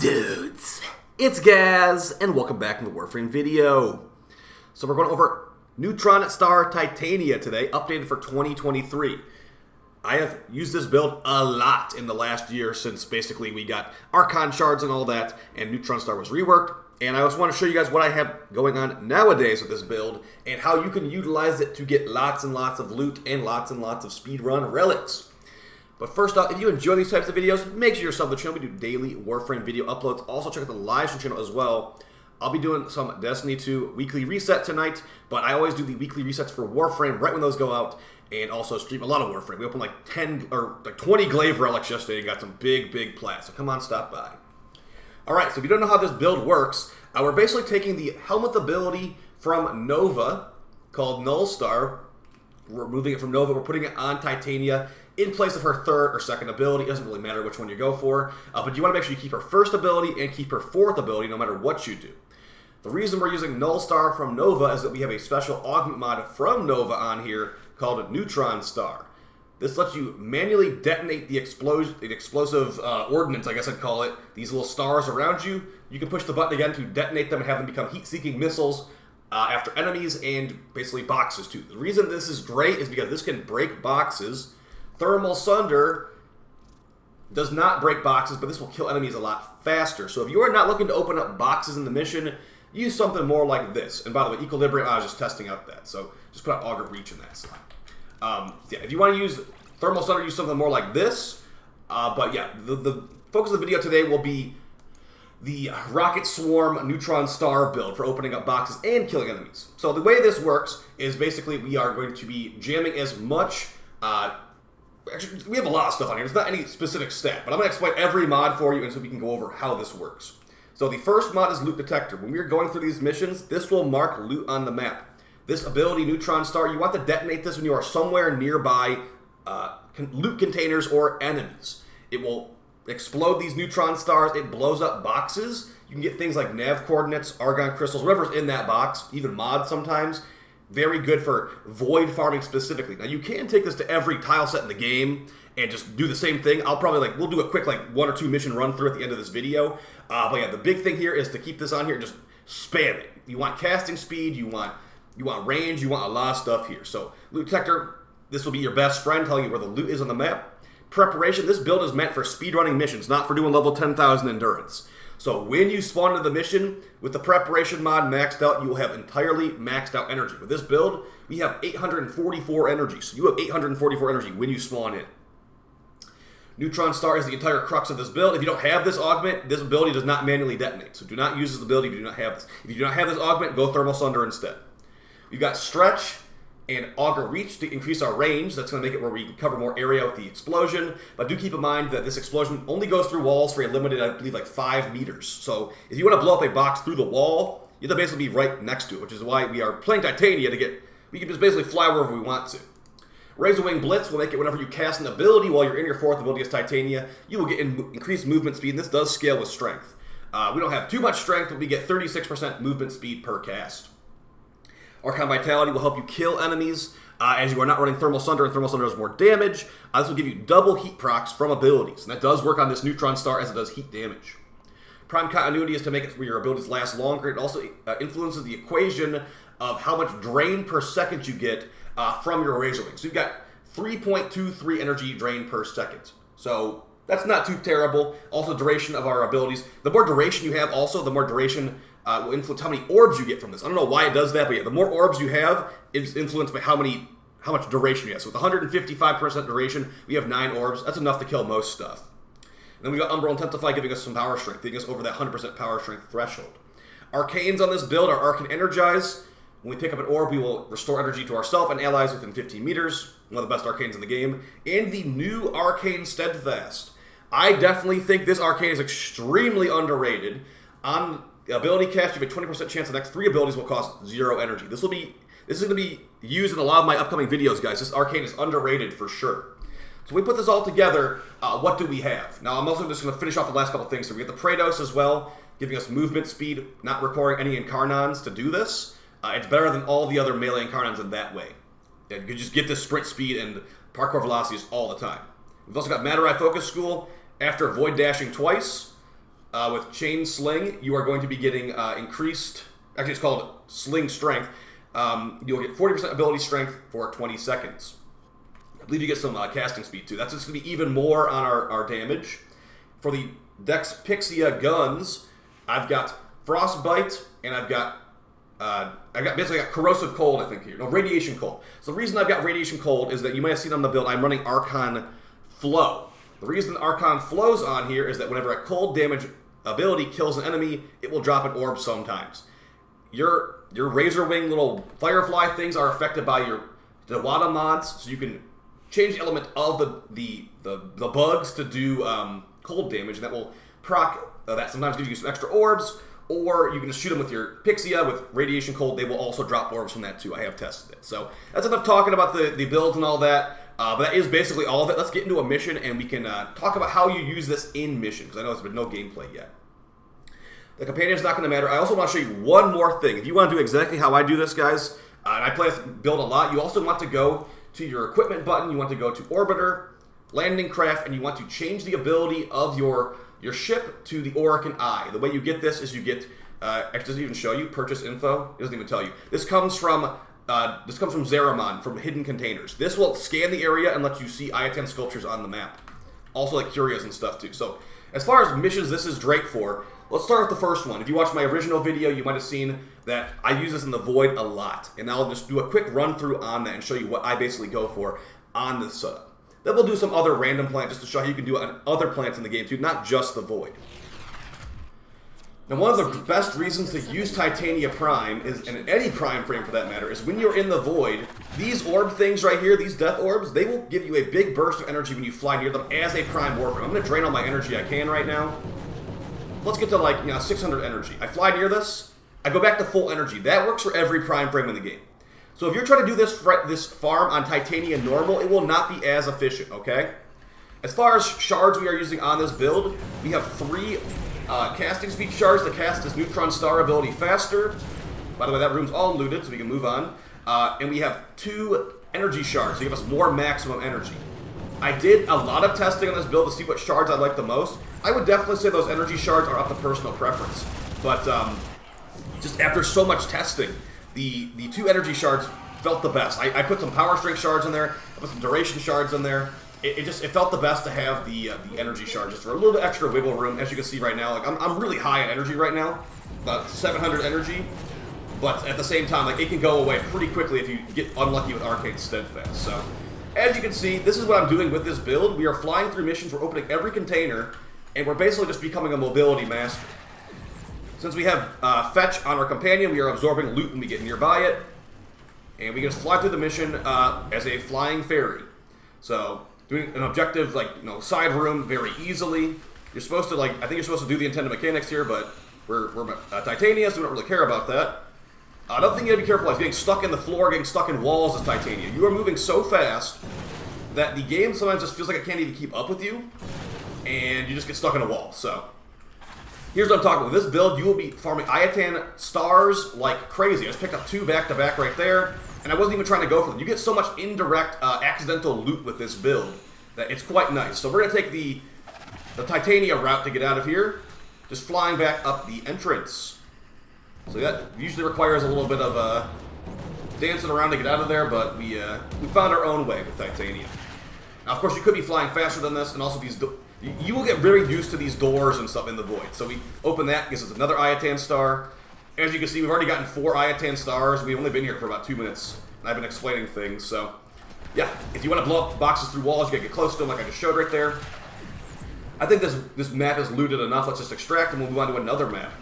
dudes? It's Gaz, and welcome back to the WARFRAME video. So we're going over Neutron Star Titania today, updated for 2023. I have used this build a lot in the last year since basically we got Arcane shards and all that, and Neutron Star was reworked. And I just want to show you guys what I have going on nowadays with this build, and how you can utilize it to get lots and lots of loot and lots of speedrun relics. But first off, if you enjoy these types of videos, make sure you're subbed to the channel. We do daily Warframe video uploads. Also, check out the live stream channel as well. I'll be doing some Destiny 2 weekly reset tonight, but I always do the weekly resets for Warframe right when those go out, and also stream a lot of Warframe. We opened like 20 Glaive relics yesterday and got some big plats, so come on, stop by. Alright, so if you don't know how this build works, we're basically taking the helmet ability from Nova, called Null Star. We're moving it from Nova, we're putting it on Titania in place of her third or second ability. It doesn't really matter which one you go for, but you want to make sure you keep her first ability and keep her fourth ability no matter what you do. The reason we're using Null Star from Nova is that we have a special augment mod from Nova on here called Neutron Star. This lets you manually detonate the explosive ordnance, I guess I'd call it, these little stars around you. You can push the button again to detonate them and have them become heat-seeking missiles after enemies and basically boxes too. The reason this is great is because this can break boxes. Thermal Sunder does not break boxes, but this will kill enemies a lot faster. So if you are not looking to open up boxes in the mission, use something more like this. And by the way, Equilibrium, I was just testing out that. So just put out Augur Reach in that slot. Yeah, if you want to use Thermal Sunder, use something more like this. But yeah, the focus of the video today will be the Rocket Swarm Neutron Star build for opening up boxes and killing enemies. So the way this works is basically we are going to be jamming as much... Actually, we have a lot of stuff on here. There's not any specific stat, but I'm going to explain every mod for you and so we can go over how this works. So the first mod is Loot Detector. When we're going through these missions, this will mark loot on the map. This ability, Neutron Star, you want to detonate this when you are somewhere nearby loot containers or enemies. It will explode these Neutron Stars. It blows up boxes. You can get things like nav coordinates, argon crystals, whatever's in that box, even mods sometimes. Very good for void farming specifically. Now you can take this to every tile set in the game and just do the same thing. I'll probably we'll do a quick 1 or 2 mission run through at the end of this video. But yeah, the big thing here is to keep this on here and just spam it. You want casting speed, you want range, you want a lot of stuff here. So Loot Detector, this will be your best friend telling you where the loot is on the map. Preparation, this build is meant for speedrunning missions, not for doing level 10,000 endurance. So when you spawn into the mission, with the preparation mod maxed out, you will have entirely maxed out energy. With this build, we have 844 energy. So you have 844 energy when you spawn in. Neutron Star is the entire crux of this build. If you don't have this augment, this ability does not manually detonate. So do not use this ability if you do not have this. If you do not have this augment, go Thermal Sunder instead. We've got Stretch and Augur Reach to increase our range. That's going to make it where we can cover more area with the explosion. But do keep in mind that this explosion only goes through walls for a limited, I believe, 5 meters. So if you want to blow up a box through the wall, you have to basically be right next to it, which is why we are playing Titania we can just basically fly wherever we want to. Razor Wing Blitz will make it whenever you cast an ability while you're in your fourth ability as Titania, you will get increased movement speed, and this does scale with strength. We don't have too much strength, but we get 36% movement speed per cast. Arcane Vitality will help you kill enemies as you are not running Thermal Sunder, and Thermal Sunder does more damage. This will give you double heat procs from abilities, and that does work on this Neutron Star as it does heat damage. Prime Continuity is to make it where your abilities last longer. It also influences the equation of how much drain per second you get from your Razor Wing. So you've got 3.23 energy drain per second. So that's not too terrible. Also, duration of our abilities. The more duration you have, also, the more duration will influence how many orbs you get from this. I don't know why it does that, but yeah, the more orbs you have is influenced by how much duration you have. So with 155% duration, we have 9 orbs. That's enough to kill most stuff. And then we got Umbral Intensify giving us some power strength, getting us over that 100% power strength threshold. Arcanes on this build are Arcane Energize. When we pick up an orb, we will restore energy to ourselves and allies within 15 meters. One of the best arcanes in the game. And the new Arcane Steadfast. I definitely think this arcane is extremely underrated. On ability cast, you have a 20% chance the next 3 abilities will cost 0 energy. This is going to be used in a lot of my upcoming videos, guys. This arcane is underrated for sure. So we put this all together. What do we have? Now, I'm also just going to finish off the last couple things. So we get the Praetos as well, giving us movement speed, not requiring any Incarnons to do this. It's better than all the other melee Incarnons in that way. You can just get this sprint speed and parkour velocities all the time. We've also got Matter Eye Focus School. After Void Dashing twice, with Chain Sling, you are going to be getting increased... Actually, it's called Sling Strength. You'll get 40% ability strength for 20 seconds. I believe you get some casting speed, too. That's just going to be even more on our damage. For the Dex Pixia guns, I've got Frostbite, and I've got basically Corrosive Cold, I think, here. No, Radiation Cold. So the reason I've got Radiation Cold is that you might have seen on the build, I'm running Archon Flow. The reason Archon Flow's on here is that whenever a cold damage ability kills an enemy, it will drop an orb sometimes. Your Razor Wing little Firefly things are affected by your Dewata mods, so you can change the element of the bugs to do cold damage, and that will proc that. Sometimes gives you some extra orbs, or you can just shoot them with your Pixia with Radiation Cold. They will also drop orbs from that too. I have tested it. So that's enough talking about the builds and all that. But that is basically all of it. Let's get into a mission, and we can talk about how you use this in mission, because I know there's been no gameplay yet. The companion is not going to matter. I also want to show you one more thing. If you want to do exactly how I do this, guys, and I play this build a lot, you also want to go to your equipment button. You want to go to Orbiter, Landing Craft, and you want to change the ability of your ship to the Oracan Eye. The way you get this is you get, it doesn't even show you, purchase info. It doesn't even tell you. This comes from Zaramon, from Hidden Containers. This will scan the area and let you see Iatan sculptures on the map. Also like curios and stuff too. So as far as missions this is great for, let's start with the first one. If you watched my original video, you might have seen that I use this in the Void a lot. And I'll just do a quick run through on that and show you what I basically go for on this setup. Then we'll do some other random plant just to show how you can do it on other plants in the game too, not just the Void. Now, one of the best reasons to use Titania Prime, and any Prime frame for that matter, is when you're in the Void, these orb things right here, these death orbs, they will give you a big burst of energy when you fly near them as a Prime Warframe. I'm going to drain all my energy I can right now. Let's get to like 600 energy. I fly near this, I go back to full energy. That works for every Prime frame in the game. So if you're trying to do this farm on Titania normal, it will not be as efficient, okay? As far as shards we are using on this build, we have 3 casting speed shards to cast this Neutron star ability faster. By the way, that room's all looted, so we can move on. And we have 2 energy shards to give us more maximum energy. I did a lot of testing on this build to see what shards I like the most. I would definitely say those energy shards are up to personal preference. But just after so much testing, the 2 energy shards felt the best. I put some power strength shards in there, I put some duration shards in there. It felt the best to have the energy shard just for a little bit extra wiggle room. As you can see right now, like I'm really high on energy right now, about 700 energy. But at the same time, like it can go away pretty quickly if you get unlucky with Arcane Steadfast. So as you can see, this is what I'm doing with this build. We are flying through missions, we're opening every container, and we're basically just becoming a mobility master. Since we have fetch on our companion, we are absorbing loot when we get nearby it, and we can just fly through the mission as a flying fairy. So doing an objective like side room very easily. You're supposed to I think you're supposed to do the intended mechanics here, but we're Titania, so we don't really care about that. Another thing you gotta be careful is getting stuck in the floor, getting stuck in walls as Titania. You are moving so fast that the game sometimes just feels like it can't even keep up with you, and you just get stuck in a wall. So here's what I'm talking about. With this build, you will be farming Iatan stars like crazy. I just picked up 2 back-to-back right there, and I wasn't even trying to go for them. You get so much indirect, accidental loot with this build that it's quite nice. So we're going to take the Titania route to get out of here, just flying back up the entrance. So that usually requires a little bit of dancing around to get out of there, but we found our own way with Titania. Now, of course, you could be flying faster than this, and also these... You will get very used to these doors and stuff in the Void. So we open that, gives us another Iatan star. As you can see, we've already gotten 4 Iatan stars. We've only been here for about 2 minutes, and I've been explaining things. So, yeah, if you want to blow up boxes through walls, you gotta get close to them like I just showed right there. I think this map is looted enough. Let's just extract and we'll move on to another map.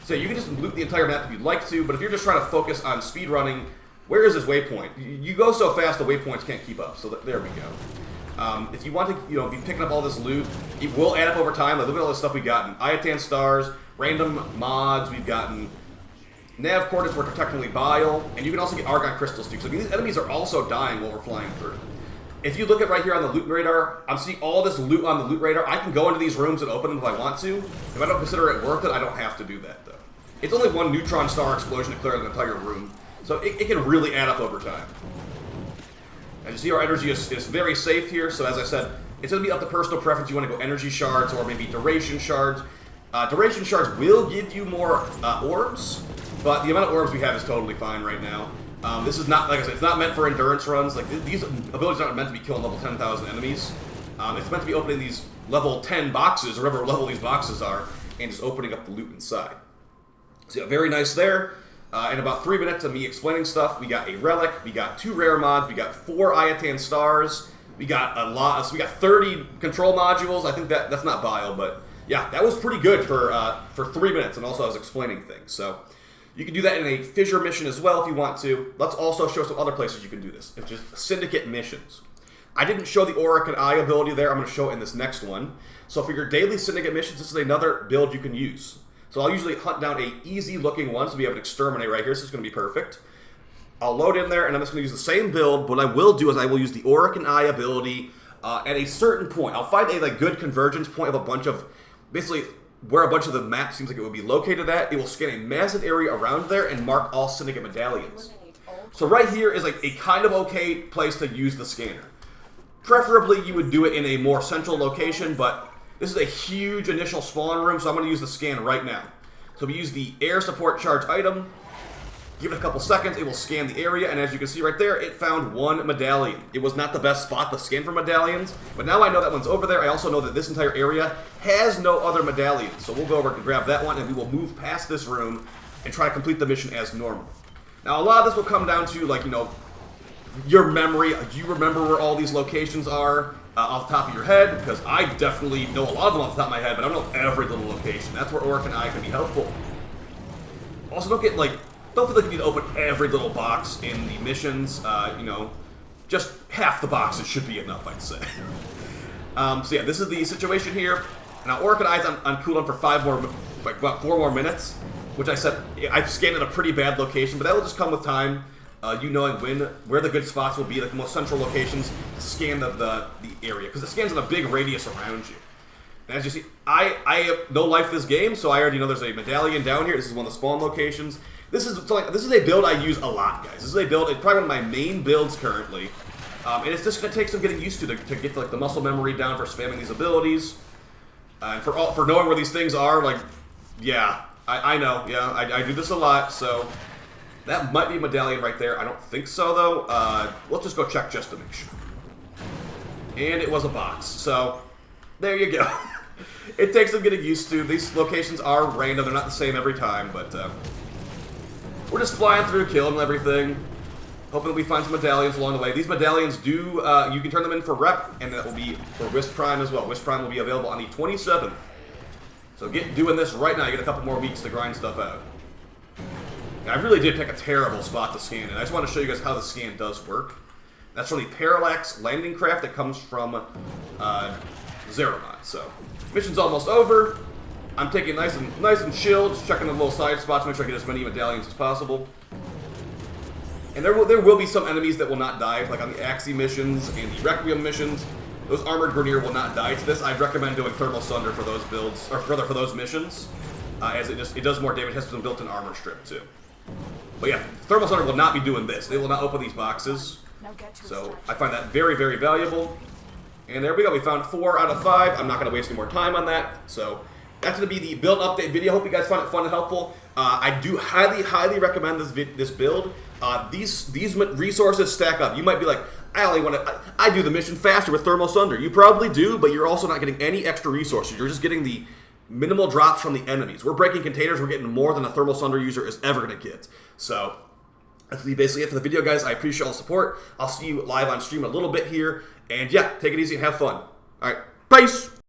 So you can just loot the entire map if you'd like to, but if you're just trying to focus on speed running, where is this waypoint? You go so fast the waypoints can't keep up. So there we go. If you want to, be picking up all this loot, it will add up over time. Like, look at all this stuff we've gotten. Iatan stars, random mods, we've gotten nav coordinates were technically bile, and you can also get argon crystals too. So these enemies are also dying while we're flying through. If you look at right here on the loot radar, I'm seeing all this loot on the loot radar. I can go into these rooms and open them if I want to. If I don't consider it worth it, I don't have to do that though. It's only 1 neutron star explosion to clear the entire room, so it can really add up over time. As you see, our energy is very safe here, so as I said, it's going to be up to personal preference. You want to go energy shards or maybe duration shards. Duration shards will give you more orbs, but the amount of orbs we have is totally fine right now. This is not, like I said, it's not meant for endurance runs. Like these abilities aren't meant to be killing level 10,000 enemies. It's meant to be opening these level 10 boxes, or whatever level these boxes are, and just opening up the loot inside. So yeah, very nice there. In about 3 minutes of me explaining stuff, we got a relic, we got 2 rare mods, we got 4 Iatan stars, we got a lot. So we got 30 control modules. I think that's not bio, but yeah, that was pretty good for 3 minutes. And also I was explaining things. So you can do that in a fissure mission as well if you want to. Let's also show some other places you can do this. It's just Syndicate missions. I didn't show the Arcanes ability there. I'm going to show it in this next one. So for your daily Syndicate missions, this is another build you can use. So I'll usually hunt down a easy looking one, so we have an exterminate right here. So it's going to be perfect. I'll load in there, and I'm just going to use the same build. What I will do is I will use the Arcanes ability at a certain point. I'll find a good convergence point of a bunch of, basically where a bunch of the map seems like it would be located at. It will scan a massive area around there and mark all Syndicate medallions. So right here is like a kind of okay place to use the scanner. Preferably you would do it in a more central location, but this is a huge initial spawn room, so I'm going to use the scan right now. So we use the air support charge item. Give it a couple seconds, it will scan the area, and as you can see right there, it found 1 medallion. It was not the best spot to scan for medallions, but now I know that one's over there. I also know that this entire area has no other medallions, so we'll go over and grab that one, and we will move past this room and try to complete the mission as normal. Now, a lot of this will come down to, like, you know, your memory. Do you remember where all these locations are off the top of your head? Because I definitely know a lot of them off the top of my head, but I don't know every little location. That's where Arcanes can be helpful. Also, don't feel like you need to open every little box in the missions. You know, just half the boxes should be enough, I'd say. So yeah, this is the situation here. Now, Arcanes on cooldown for about 4 more minutes, which I said I've scanned at a pretty bad location, but that will just come with time. You knowing where the good spots will be, like the most central locations, to scan the area, because it scans in a big radius around you. And as you see, I have no life this game, so I already know there's a medallion down here. This is one of the spawn locations. This is a build I use a lot, guys. This is a build, it's probably one of my main builds currently. And it's just going to take some getting used to get like the muscle memory down for spamming these abilities. And for knowing where these things are, like, yeah, I know, yeah, I do this a lot, so that might be a medallion right there. I don't think so, though. Let's just go check just to make sure. And it was a box, so there you go. It takes some getting used to. These locations are random. They're not the same every time, but we're just flying through, killing everything, hoping that we find some medallions along the way. These medallions do, you can turn them in for rep, and that will be for Wisp Prime as well. Wisp Prime will be available on the 27th. So get doing this right now. You get a couple more weeks to grind stuff out. I really did pick a terrible spot to scan, and I just want to show you guys how the scan does work. That's from the Parallax landing craft that comes from Zeronaut. So, mission's almost over. I'm taking nice and chill, just checking the little side spots to make sure I get as many medallions as possible. And there will be some enemies that will not die, like on the Axie missions and the Requiem missions. Those Armored Grineer will not die to this. I'd recommend doing Thermal Sunder for those builds, or rather for those missions, as it does more damage. It has some built-in armor strip too. But yeah, Thermal Sunder will not be doing this. They will not open these boxes. So I find that very, very valuable. And there we go. We found 4 out of 5. I'm not going to waste any more time on that. So that's going to be the build update video. Hope you guys found it fun and helpful. I do highly, highly recommend this build. These resources stack up. You might be like, I do the mission faster with Thermal Sunder. You probably do, but you're also not getting any extra resources. You're just getting the minimal drops from the enemies. We're breaking containers. We're getting more than a Thermal Sunder user is ever going to get. So that's basically it for the video, guys. I appreciate all the support. I'll see you live on stream in a little bit here. And yeah, take it easy and have fun. All right, peace.